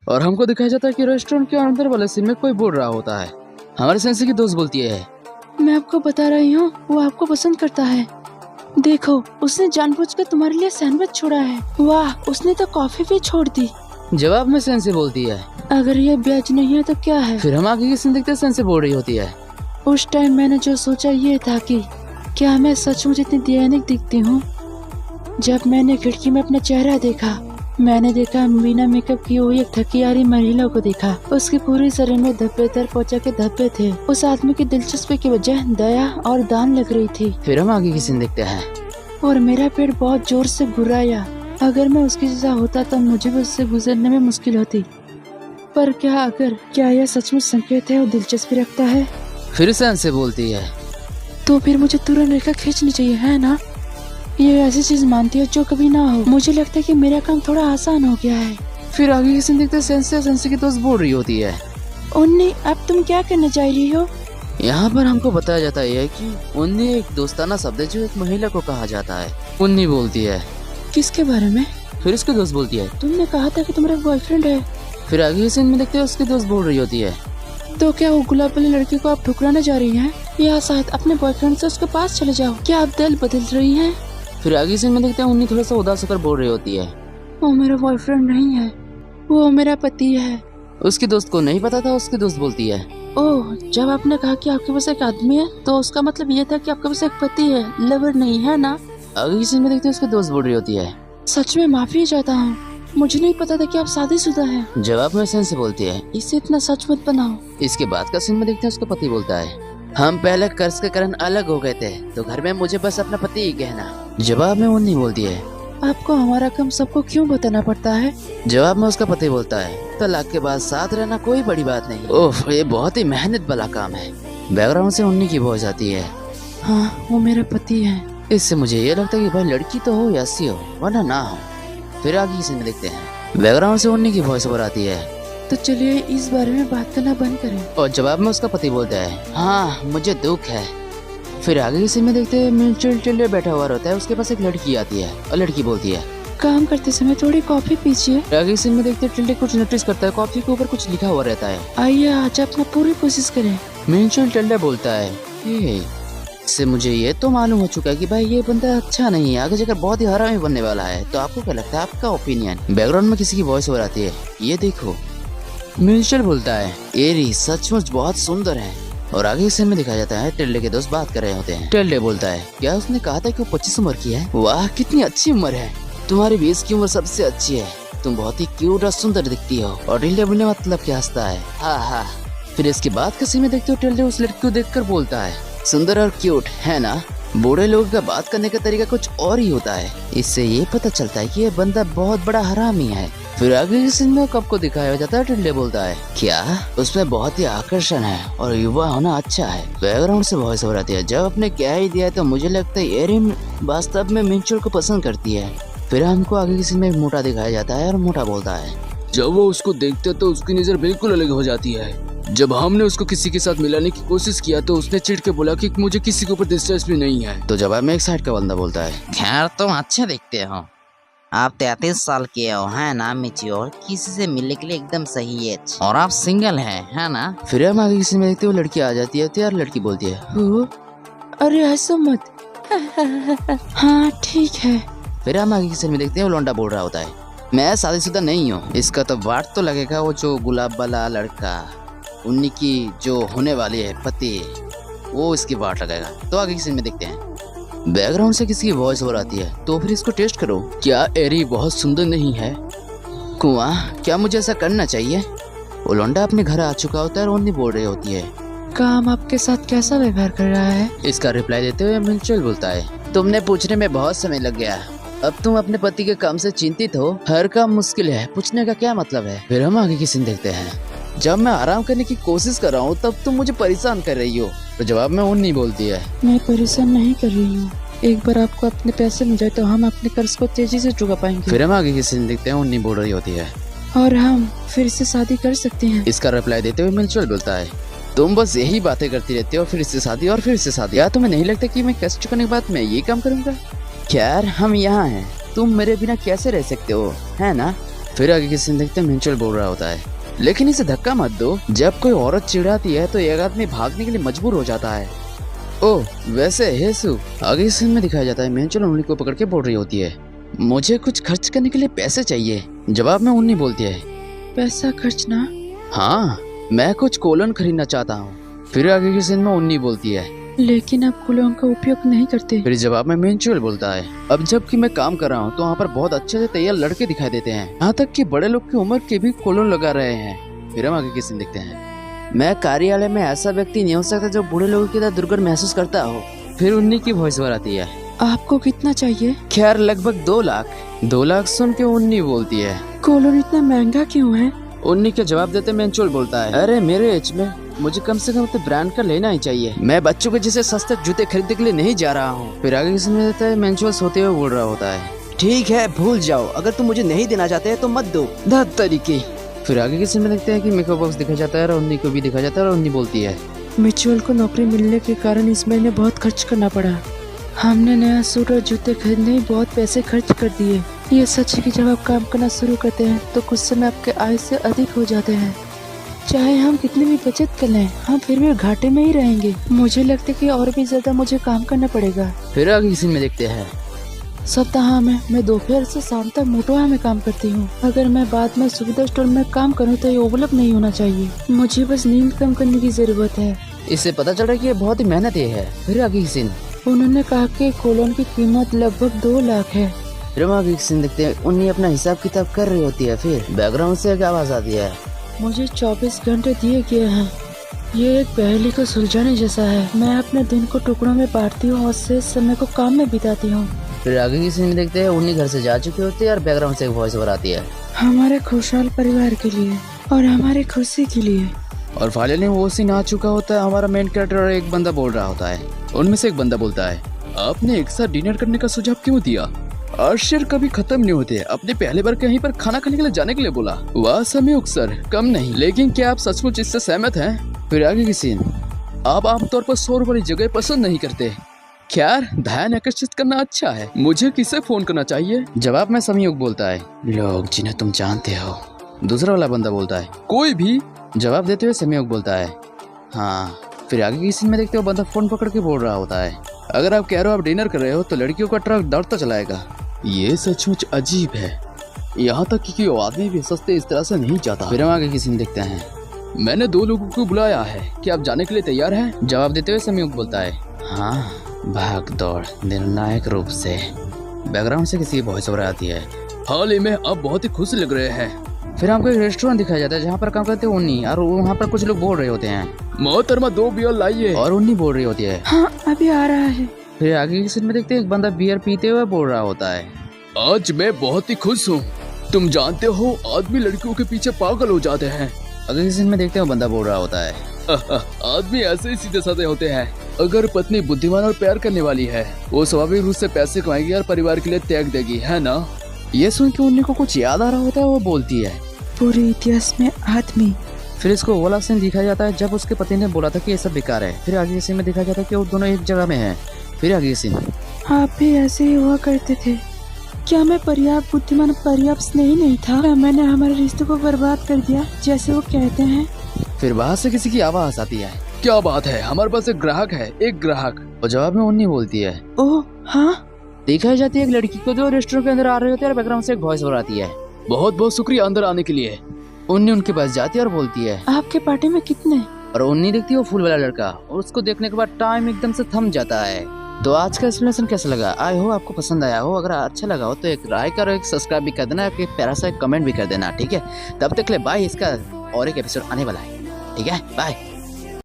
और हमको दिखाया जाता है कि रेस्टोरेंट के अंदर वाले सीन में कोई बोल रहा होता है। हमारे सेंसे की दोस्त बोलती है, मैं आपको बता रही हूँ वो आपको पसंद करता है। देखो, उसने जानबूझकर तुम्हारे लिए सैंडविच छोड़ा है। वाह, उसने तो कॉफी भी छोड़ दी। जवाब में सेंसे बोलती है, अगर ये ब्याज नहीं है तो क्या है? फिर हम आगे की सीन देखते सेंसे बोल रही होती है, उस टाइम मैंने जो सोचा ये था कि क्या मैं सचमुच इतनी दयानिक दिखती हूँ। जब मैंने खिड़की में अपना चेहरा देखा, मैंने देखा बिना मेकअप की हुई एक थकी हारी महिला को देखा। उसके पूरे शरीर में धब्बेदार त्वचा के धब्बे थे। उस आदमी की दिलचस्पी की वजह दया और दान लग रही थी। फिर हम आगे की सीन देखते हैं, और मेरा पेट बहुत जोर से गुर्राया। अगर मैं उसकी जैसा होता तो मुझे भी उससे गुजरने में मुश्किल होती। पर क्या यह सचमुच संकेत है और दिलचस्पी रखता है? फिर सेंसे बोलती है, तो फिर मुझे तुरंत रेखा खींचनी चाहिए, है ना? ये ऐसी चीज मानती है जो कभी ना हो। मुझे लगता है कि मेरा काम थोड़ा आसान हो गया है। फिर आगे की सीन देखते सेंसे की दोस्त बोल रही होती है, उन्नी, अब तुम क्या करने जा रही हो? यहाँ पर हमको बताया जाता है कि उन्नी एक दोस्ताना शब्द है जो एक महिला को कहा जाता है। उन्नी बोलती है, किसके बारे में? फिर उसकी दोस्त बोलती है, तुमने कहा था कि तुम्हारा बॉयफ्रेंड है। फिर आगे की सीन में देखते हैं उसकी दोस्त बोल रही होती है, तो क्या वो गुलाब वाली लड़की को आप ठुकराने जा रही हैं? या शायद अपने बॉयफ्रेंड से उसके पास चले जाओ? क्या आप दिल बदल रही हैं? फिर आगे सीन में देखते हैं उन्नी थोड़ा सा उदास होकर बोल रही होती है, वो मेरा बॉयफ्रेंड नहीं है, वो मेरा पति है। उसकी दोस्त को नहीं पता था। उसकी दोस्त बोलती है, ओह, जब आपने कहा कि आपके पास एक आदमी है तो उसका मतलब ये था कि आपके पास एक पति है, लवर नहीं है ना? आगे की सीन में देखते हैं उसकी दोस्त बोल रही होती है, सच में माफी चाहता हूँ, मुझे नहीं पता था कि आप शादीशुदा हैं। जवाब में सेंसे बोलती है, इससे इतना सच मत बनाओ। इसके बाद का सीन में देखते हैं उसका पति बोलता है, हम पहले कर्ज के कारण अलग हो गए थे तो घर में मुझे बस अपना पति ही कहना। जवाब में उन्नी बोलती है, आपको हमारा काम सबको क्यों बताना पड़ता है? जवाब में उसका पति बोलता है, तलाक के बाद साथ रहना कोई बड़ी बात नहीं। ओह, ये बहुत ही मेहनत वाला काम है। बैकग्राउंड से उन्नी की वॉइस आती है, हाँ, वो मेरा पति है। इससे मुझे ये लगता है कि भाई लड़की तो हो या सी हो वरना ना हो। फिर आगे की सीन में देखते हैं, बैकग्राउंड से उन्नी की वॉइस ओवर आती है, तो चलिए इस बारे में बात करना बंद करें। और जवाब में उसका पति बोलता है, हाँ मुझे दुख है। फिर आगे की सीन में देखते हैं म्यूचुअल टेलर बैठा हुआ रहता है, उसके पास एक लड़की आती है और लड़की बोलती है, काम करते समय थोड़ी कॉफी पीजिए। आगे की सीन में देखते हैं टिल्डे कुछ नोटिस करता है, कॉफी के ऊपर कुछ लिखा हुआ रहता है। आइए आज अपना पूरी कोशिश करें। म्यूचुअल टेलर बोलता है, इससे मुझे ये तो मालूम हो चुका है कि भाई ये बंदा अच्छा नहीं है, आगे जाकर बहुत ही हरामी बनने वाला है। तो आपको क्या लगता है, आपका ओपिनियन? बैकग्राउंड में किसी की वॉइस ओवर आती है, ये देखो। म्यूचुअल बोलता है, एरी सचमुच बहुत सुंदर है। और आगे सीन में दिखाया जाता है टेल्डे के दोस्त बात कर रहे होते हैं। टेल्डे बोलता है, क्या उसने कहा था कि वो 25 उम्र की है? वाह कितनी अच्छी उम्र है, तुम्हारी 20 की उम्र सबसे अच्छी है, तुम बहुत ही क्यूट और सुंदर दिखती हो। और टेल्डे बोलने मतलब क्या हंसता है, हाँ हाँ। फिर इसके बाद का सीन में देखते हो टेल्डे उस लड़की को देखकर बोलता है, सुंदर और क्यूट है ना? बूढ़े लोगों का बात करने का तरीका कुछ और ही होता है। इससे ये पता चलता है कि ये बंदा बहुत बड़ा हरामी है। फिर आगे के सीन में कब को दिखाया जाता है, टिल्डे बोलता है, क्या उसमें बहुत ही आकर्षण है और युवा होना अच्छा है। बैकग्राउंड से वॉइस ओवर आती है, जब आपने क्या ही दिया है तो मुझे लगता है एरिन वास्तव में म्यूचुअल को पसंद करती है। फिर हमको आगे के सीन में मोटा दिखाया जाता है और मोटा बोलता है, जब वो उसको देखते तो उसकी नजर बिल्कुल अलग हो जाती है। जब हमने उसको किसी के साथ मिलाने की कोशिश किया तो उसने चिढ़ के बोला कि मुझे किसी के ऊपर दिलचस्पी नहीं है। तो जवाब में एक साइड का बंदा बोलता है, खैर तुम अच्छे दिखते हो, आप 33 साल के हो, है ना? मिच्योर, किसी से मिलने के लिए एकदम सही एज, और आप सिंगल है ना? फिर हम आगे किसी में देखते हो लड़की आ जाती है तो यार लड़की बोलती है, अरे ऐसा मत। हाँ ठीक है। फिर हम आगे किसी में देखते हैं वो लौंडा बोल रहा होता है, मैं शादीशुदा नहीं हूँ। इसका तो वाट तो लगेगा, वो जो गुलाब वाला लड़का उन्नी की जो होने वाली है पति, वो इसकी वाट लगाएगा। तो आगे किसी में देखते हैं बैकग्राउंड से किसी की वॉइस ओवर आती है, तो फिर इसको टेस्ट करो, क्या एरी बहुत सुंदर नहीं है? कुआं, क्या मुझे ऐसा करना चाहिए? वो लौंडा अपने घर आ चुका होता है और उन्नी बोल रही होती है, काम आपके साथ कैसा व्यवहार कर रहा है? इसका रिप्लाई देते हुए म्यूचुअल बोलता है, तुमने पूछने में बहुत समय लग गया, अब तुम अपने पति के काम से चिंतित हो, हर काम मुश्किल है, पूछने का क्या मतलब है? फिर हम आगे की सीन देखते हैं, जब मैं आराम करने की कोशिश कर रहा हूँ तब तुम मुझे परेशान कर रही हो। तो जवाब में उन्नी बोलती है, मैं परेशान नहीं कर रही हूँ, एक बार आपको अपने पैसे मिल जाए तो हम अपने कर्ज को तेजी से चुका पाएंगे। फिर हम आगे की सीन देखते हैं, उन्नी बोल रही होती है, और हम फिर से शादी कर सकते हैं। इसका रिप्लाई देते हुए म्यूचुअल बोलता है, तुम बस यही बातें करती रहती हो, फिर से शादी और फिर से शादी। या तुम्हें नहीं लगता कि मैं कर्ज चुकाने के बाद मैं ये काम करूंगा? खैर हम यहाँ हैं, तुम मेरे बिना कैसे रह सकते हो, है ना? फिर आगे की सीन देखते हैं म्यूचुअल बोल रहा होता है, लेकिन इसे धक्का मत दो। जब कोई औरत चिढ़ाती है तो एक आदमी भागने के लिए मजबूर हो जाता है। ओह वैसे हेसु। आगे इस सीन में दिखाया जाता है म्यूचुअल उन्नी को पकड़ के बोल रही होती है, मुझे कुछ खर्च करने के लिए पैसे चाहिए। जवाब में उन्नी बोलती है, पैसा खर्चना? हाँ मैं कुछ कोलन खरीदना चाहता हूँ। फिर आगे की सीन में उन्नी बोलती है, लेकिन आप कोलोन का उपयोग नहीं करते। फिर जवाब में म्यूचुअल बोलता है, अब जबकि मैं काम कर रहा हूँ तो वहाँ पर बहुत अच्छे से तैयार लड़के दिखाई देते हैं, यहाँ तक कि बड़े लोग की उम्र के भी कोलोन लगा रहे हैं। फिर हम आगे की सीन देखते हैं, मैं कार्यालय में ऐसा व्यक्ति नहीं हो सकता जो बूढ़े लोगों की तरह दुर्गंध महसूस करता हो। फिर उन्नी की वॉइस ओवर आती है, आपको कितना चाहिए? खैर लगभग 2 लाख। 2 लाख सुन के उन्नी बोलती है, कोलोन इतना महंगा क्यों है? उन्नी के जवाब देते म्यूचुअल बोलता है, अरे मेरे एज में मुझे कम से कम अपने ब्रांड का लेना ही चाहिए, मैं बच्चों के जैसे सस्ते जूते खरीदने के लिए नहीं जा रहा हूँ। फिर आगे किसी में देता है म्यूचुअल सोते हुए बोल रहा होता है, ठीक है भूल जाओ, अगर तुम मुझे नहीं देना चाहते तो मत दो। धत तरीके। फिर आगे किसी में देखते हैं कि मेकअप बॉक्स दिखा जाता है और उन्नी को भी दिखा जाता है और उन्नी बोलती है, म्यूचुअल को नौकरी मिलने के कारण इस महीने बहुत खर्च करना पड़ा। हमने नया सूट और जूते खरीदने में बहुत पैसे खर्च कर दिए। ये सच है कि जब आप काम करना शुरू करते हैं तो कुछ समय आपके आय से अधिक हो जाते हैं। चाहे हम कितनी भी बचत कर लें, हम फिर भी घाटे में ही रहेंगे। मुझे लगता है कि और भी ज्यादा मुझे काम करना पड़ेगा। फिर आगे किसी में देखते हैं, सप्ताह में मैं दोपहर से शाम तक मोटोहा में काम करती हूँ। अगर मैं बाद में सुविधा स्टोर में काम करूँ तो ये ओवरलैप नहीं होना चाहिए। मुझे बस नींद कम करने की जरूरत है। इससे पता चल रहा है कि ये बहुत ही मेहनती है। फिर आगे की सीन, उन्होंने कहा कि कोलोन की कीमत लगभग 2 लाख है। फिर हम आगे की सीन देखते हैं, उन्नी अपना हिसाब किताब कर रही होती है। फिर बैकग्राउंड से एक आवाज आती है, मुझे 24 घंटे दिए गए हैं। ये एक पहेली को सुलझाने जैसा है। मैं अपने दिन को टुकड़ों में बांटती हूँ और शेष समय को काम में बिताती हूँ। फिर आगे की सीन देखते हैं, उन्नी घर से जा चुकी होती है और बैकग्राउंड से एक वॉइस ओवर आती है, हमारे खुशहाल परिवार के लिए और हमारी खुशी के लिए। और फाइनली वो सीन आ चुका होता है। हमारा मेन कैरेक्टर और एक बंदा बोल रहा होता है। उनमें से एक बंदा बोलता है, आपने एक साथ डिनर करने का सुझाव क्यों दिया? आश्चर्य कभी खत्म नहीं होते। अपने पहले बार कहीं पर खाना खाने के लिए जाने के लिए बोला, वाह संयोग सर, कम नहीं, लेकिन क्या आप सचमुच इससे सहमत हैं? फिर आगे की सीन, आप आमतौर पर शोर वाली जगह पसंद नहीं करते। खैर ध्यान आकर्षित करना अच्छा है, मुझे किसे फोन करना चाहिए? जवाब में संयोग बोलता है, लोग जिन्हें तुम जानते हो। दूसरा वाला बंदा बोलता है, कोई भी। जवाब देते हुए संयोग बोलता है, हाँ। फिर आगे की सीन में देखते हो बंदा फोन पकड़ के बोल रहा होता है, अगर आप कह रहे हो आप डिनर कर रहे हो तो लड़कियों का ट्रक दौड़ता चलाएगा। ये सचमुच अजीब है, यहाँ तक कि कोई आदमी भी सस्ते इस तरह से नहीं जाता। फिर हम आगे की सीन देखते हैं, मैंने 2 लोगों को बुलाया है, क्या आप जाने के लिए तैयार हैं? जवाब देते हुए संयोग बोलता है, हाँ भाग दौड़ निर्णायक रूप से। बैकग्राउंड से किसी की वॉइस ओवर आती है, हाल ही में आप बहुत ही खुश लग रहे हैं। फिर हमको एक रेस्टोरेंट दिखाया जाता है जहाँ पर काम करते हैं उन्नी, और वहाँ पर कुछ लोग बोल रहे होते हैं, मोहतरमा 2 बियर लाइए, और उन्नी बोल रही होती है, हाँ अभी आ रहा है। फिर आगे की सीन में देखते हैं एक बंदा बियर पीते हुए बोल रहा होता है, आज मैं बहुत ही खुश हूँ, तुम जानते हो आदमी लड़कियों के पीछे पागल हो जाते हैं। अगले सीन में देखते हैं बंदा बोल रहा होता है, आदमी ऐसे ही सीधे साधे होते हैं, अगर पत्नी बुद्धिमान और प्यार करने वाली है वो स्वाभाविक रूप से पैसे कमाएगी और परिवार के लिए त्याग देगी, है ना? ये सुन के उन्नी को कुछ याद आ रहा होता है, वो बोलती है, पूरे इतिहास में आदमी। फिर इसको वो वाला सीन दिखाया जाता है जब उसके पति ने बोला था कि ये सब बेकार है। फिर आगे सीन में दिखाया जाता है कि वो दोनों एक जगह में हैं। फिर आगे सीन, आप भी ऐसे ही हुआ करते थे। क्या मैं पर्याप्त बुद्धिमान पर्याप्त स्नेही नहीं था? क्या मैंने हमारे रिश्ते को बर्बाद कर दिया जैसे वो कहते हैं? फिर बाहर से किसी की आवाज आती है, क्या बात है, हमारे पास एक ग्राहक है, एक ग्राहक। और जवाब में उन्नी बोलती है, ओह हाँ। दिखाई जाती है एक लड़की को जो रेस्टोरेंट के अंदर आ रहे होते हैं और बैकग्राउंड से एक वॉइस ओवर आती है, बहुत बहुत शुक्रिया अंदर आने के लिए। उन्नी उनके पास जाती है और बोलती है, आपके पार्टी में कितने? और उन्नी देखती है वो फूल वाला लड़का, और उसको देखने के बाद टाइम एकदम से थम जाता है। तो आज का एक्सप्लेनेशन कैसा लगा? आई हो आपको पसंद आया हो। अगर अच्छा लगा हो तो एक लाइक और एक सब्सक्राइब भी कर देना, एक प्यारा सा कमेंट भी कर देना, ठीक है? तब तक ले बाय। इसका और एक एपिसोड आने वाला है, ठीक है? बाय।